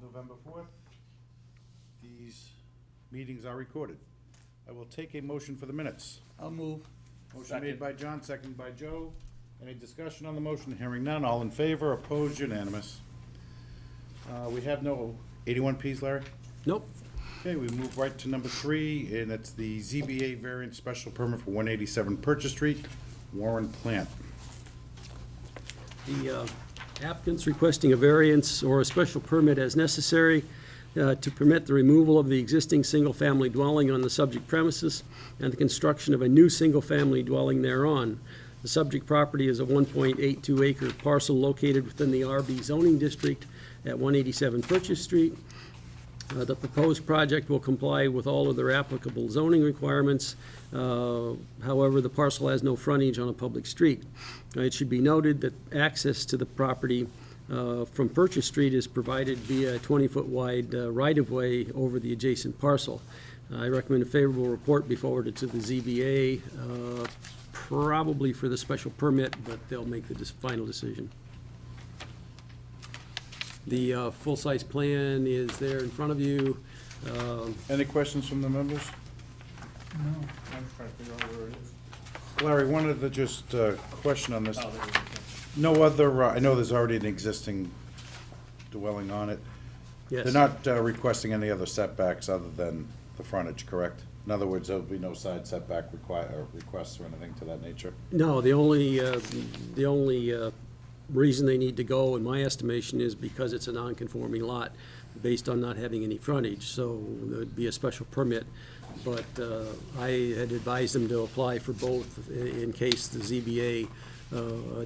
November 4th. These meetings are recorded. I will take a motion for the minutes. I'll move. Motion made by John, seconded by Joe. Any discussion on the motion? Hearing none. All in favor? Opposed? Unanimous. We have no 81Ps, Larry? Nope. Okay, we move right to number 3, and it's the ZBA variance special permit for 187 Purchase Street, Warren Plant. The applicant's requesting a variance or a special permit as necessary to permit the removal of the existing single-family dwelling on the subject premises and the construction of a new single-family dwelling thereon. The subject property is a 1.82 acre parcel located within the RB zoning district at 187 Purchase Street. The proposed project will comply with all other applicable zoning requirements. However, the parcel has no frontage on a public street. It should be noted that access to the property from Purchase Street is provided via a 20-foot wide right-of-way over the adjacent parcel. I recommend a favorable report be forwarded to the ZBA, probably for the special permit, but they'll make the final decision. The full-size plan is there in front of you. Any questions from the members? No. I'm trying to figure out where it is. Larry, wanted to just question on this. Oh, there it is. No other, I know there's already an existing dwelling on it. Yes. They're not requesting any other setbacks other than the frontage, correct? In other words, there'll be no side setback requests or anything to that nature? No, the only reason they need to go, in my estimation, is because it's a non-conforming lot based on not having any frontage, so there'd be a special permit. But I had advised them to apply for both in case the ZBA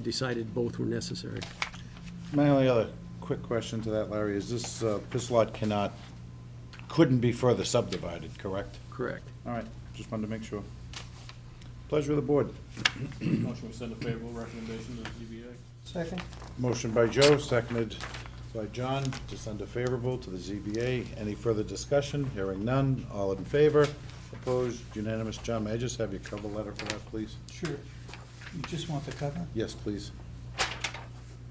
decided both were necessary. My only other quick question to that, Larry, is this lot couldn't be further subdivided, correct? Correct. All right, just wanted to make sure. Pleasure of the board. Motion we send a favorable recommendation to the ZBA. Second. Motion by Joe, seconded by John, to send a favorable to the ZBA. Any further discussion? Hearing none. All in favor? Opposed? Unanimous. John, may I just have your cover letter for that, please? Sure. You just want the cover? Yes, please.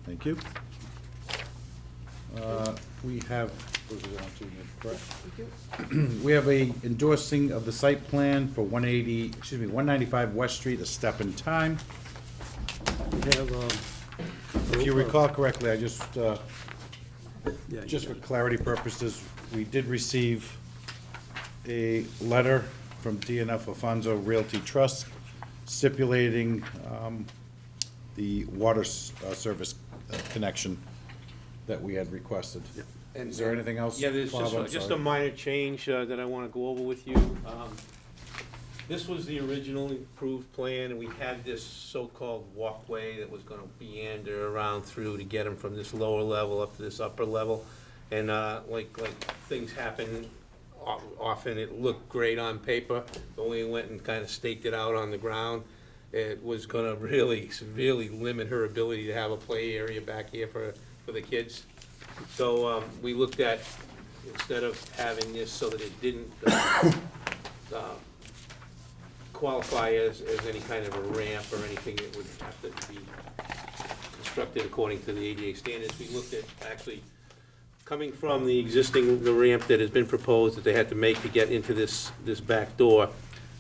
Thank you. We have, what was it on to, correct? We have a endorsing of the site plan for 195 West Street, a step in time. We have, If you recall correctly, I just yeah, for clarity purposes, we did receive a letter from DNF Alfonso Realty Trust stipulating the water service connection that we had requested. Is there anything else? Yeah, there's Bob? I'm just a sorry. minor change that I want to go over with you. This was the originally approved plan, and we had this so-called walkway that was going to meander around through to get them from this lower level up to this upper level. And like things happen often, it looked great on paper, but when we went and kind of staked it out on the ground, it was going to really severely limit her ability to have a play area back here for the kids. So we looked at, instead of having this so that it didn't qualify as any kind of a ramp or anything that would have to be constructed according to the ADA standards, we looked at actually coming from the ramp that has been proposed that they had to make to get into this back door.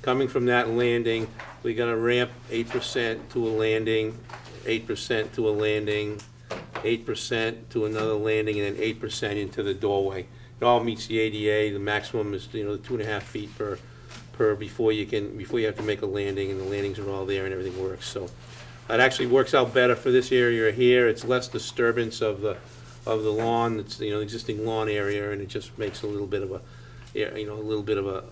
Coming from that landing, we're gonna ramp 8% to a landing, 8% to a landing, 8% to another landing, and then 8% into the doorway. It all meets the ADA. The maximum is 2.5 feet per before you have to make a landing, and the landings are all there and everything works. So it actually works out better for this area here. It's less disturbance of the lawn. It's the existing lawn area, and it just makes a little bit of a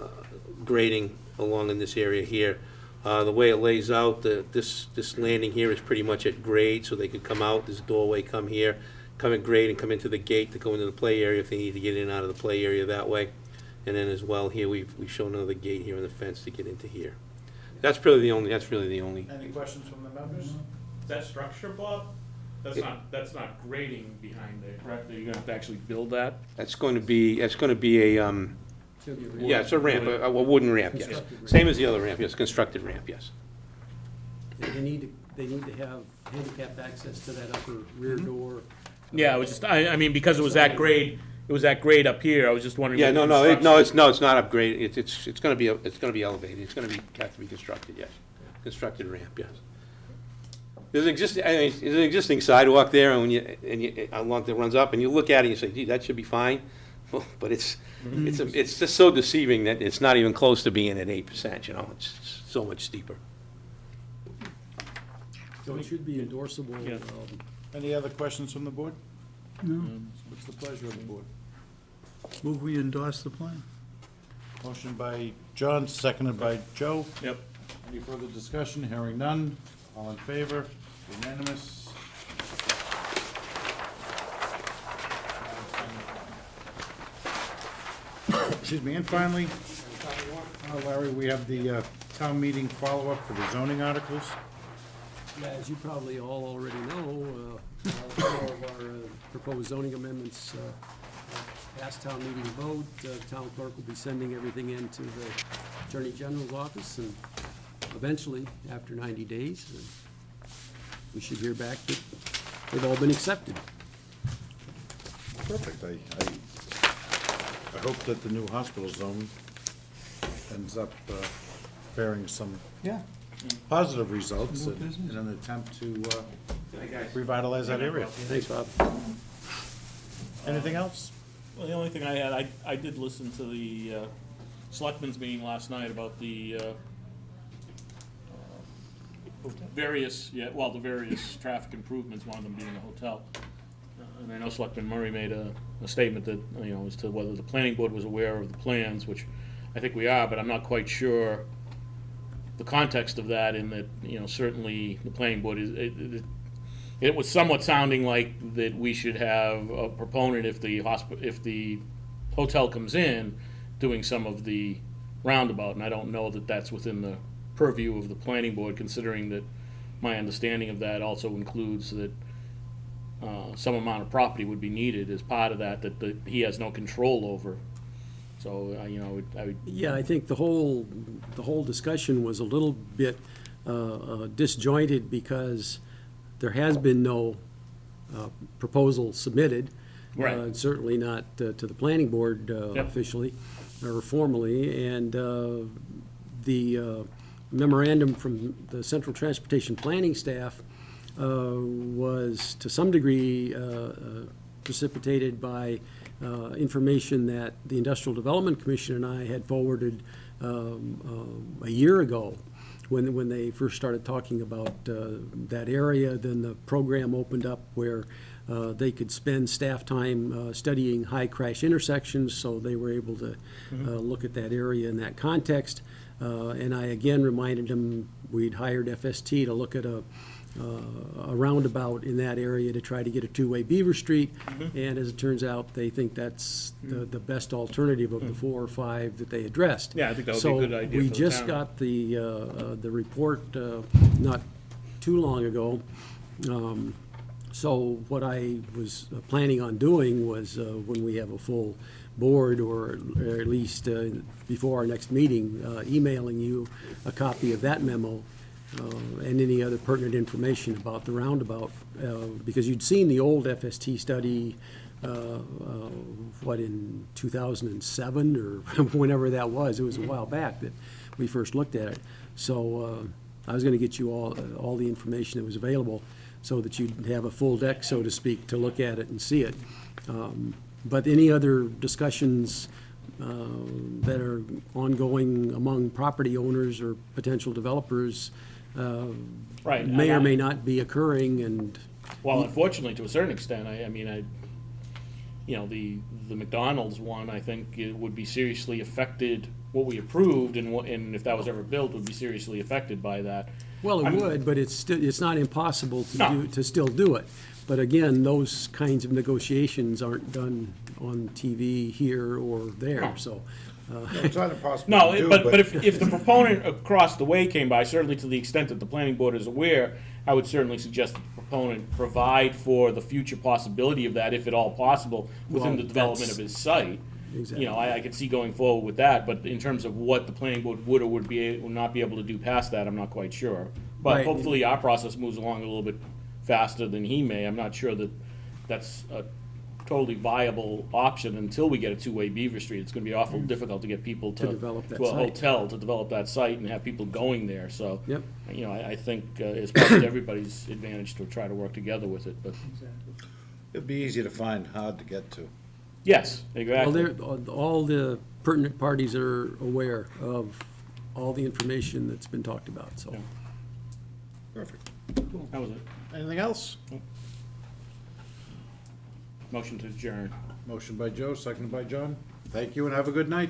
grading along in this area here. The way it lays out, this landing here is pretty much at grade, so they could come out this doorway, come here, come at grade, and come into the gate to go into the play area if they need to get in and out of the play area that way. And then as well here, we've shown another gate here in the fence to get into here. That's really the only. Any questions from the members? That structure, Bob, that's not grading behind it, correct? You're gonna have to actually build that? That's going to be a yeah, it's a ramp, a wooden ramp, yes. Constructed ramp. Same as the other ramp, yes, constructed ramp, yes. They need to have handicapped access to that upper rear door. Yeah, it was just, I mean, because it was that grade, it was that grade up here, I was just wondering. Yeah, with no, construction- it's not upgraded, it's gonna be, it's gonna be elevated, it's gonna be, have to be constructed, yes. Constructed ramp, yes. There's an existing sidewalk there, and along that runs up, and you look at it, and you say, gee, that should be fine. But it's just so deceiving that it's not even close to being at 8%, you know, it's so much steeper. So it should be endorsable. Yeah. Any other questions from the board? No, What's the pleasure of the board? move we endorse the plan. Motion by John, seconded by Joe. Yep. Any further discussion? Hearing none. All in favor? Unanimous. Excuse me, and finally, Larry, we have the town meeting follow-up for the zoning articles. Yeah, as you probably all already know, all four of our proposed zoning amendments past town meeting vote. Town clerk will be sending everything into the Attorney General's office, and eventually, after 90 days, we should hear back that they've all been accepted. Perfect. I hope that the new hospital zone ends up bearing some Yeah. positive results More in business. an attempt to revitalize that area. Thanks, Bob. Anything else? Well, the only thing I had, I did listen to the selectmen's meeting last night about the various, the various traffic improvements, one of them being a hotel. And I know Selectman Murray made a statement that, as to whether the planning board was aware of the plans, which I think we are, but I'm not quite sure the context of that, in that, certainly the planning board it was somewhat sounding like that we should have a proponent if the hotel comes in, doing some of the roundabout, and I don't know that that's within the purview of the planning board, considering that my understanding of that also includes that some amount of property would be needed as part of that he has no control over. So, I would. Yeah, I think the whole discussion was a little bit disjointed, because there has been no proposal submitted. Right. Certainly not to the planning board Yep. officially or formally. And the memorandum from the Central Transportation Planning staff was to some degree precipitated by information that the Industrial Development Commission and I had forwarded a year ago, when they first started talking about that area. Then the program opened up where they could spend staff time studying high crash intersections, so they were able to look at that area in that context. And I again reminded them we'd hired FST to look at a roundabout in that area to try to get a two-way Beaver Street. And as it turns out, they think that's the best alternative of the 4 or 5 that they addressed. Yeah, I think that would be a good idea So we for the just town. got the report not too long ago. So what I was planning on doing was, when we have a full board, or at least before our next meeting, emailing you a copy of that memo and any other pertinent information about the roundabout, because you'd seen the old FST study, in 2007 or whenever that was. It was a while back that we first looked at it. So I was going to get you all the information that was available, so that you'd have a full deck, so to speak, to look at it and see it. But any other discussions that are ongoing among property owners or potential developers Right. may or may not be occurring, and Well, unfortunately, to a certain extent, the McDonald's one, I think it would be seriously affected, what we approved, and if that was ever built, would be seriously affected by that. well, it I'm- would, but it's not impossible No. to still do it. But again, those kinds of negotiations aren't done on TV here or there, No. so. It's not impossible No, to do, but if the proponent across the way came by, certainly to the extent that the planning board is aware, I would certainly suggest that the proponent provide for the future possibility of that, if at all possible, within Well, the development of that's- his site. Exactly. I could see going forward with that, but in terms of what the planning board would or would not be able to do past that, I'm not quite sure. But Right. hopefully our process moves along a little bit faster than he may. I'm not sure that that's totally viable option until we get a two-way Beaver Street. It's gonna be awful difficult to get people To develop that to a site. hotel, to develop that site and have people going there, so. Yep. You know, I think it's probably to everybody's advantage to try to work together with it, but, It'd be easy to find, hard to get to. yes, Well, exactly. all the pertinent parties are aware of all the information that's been talked about, so. Yeah. Perfect. That was it. Anything else? Motion to adjourn. Motion by Joe, seconded by John. Thank you and have a good night.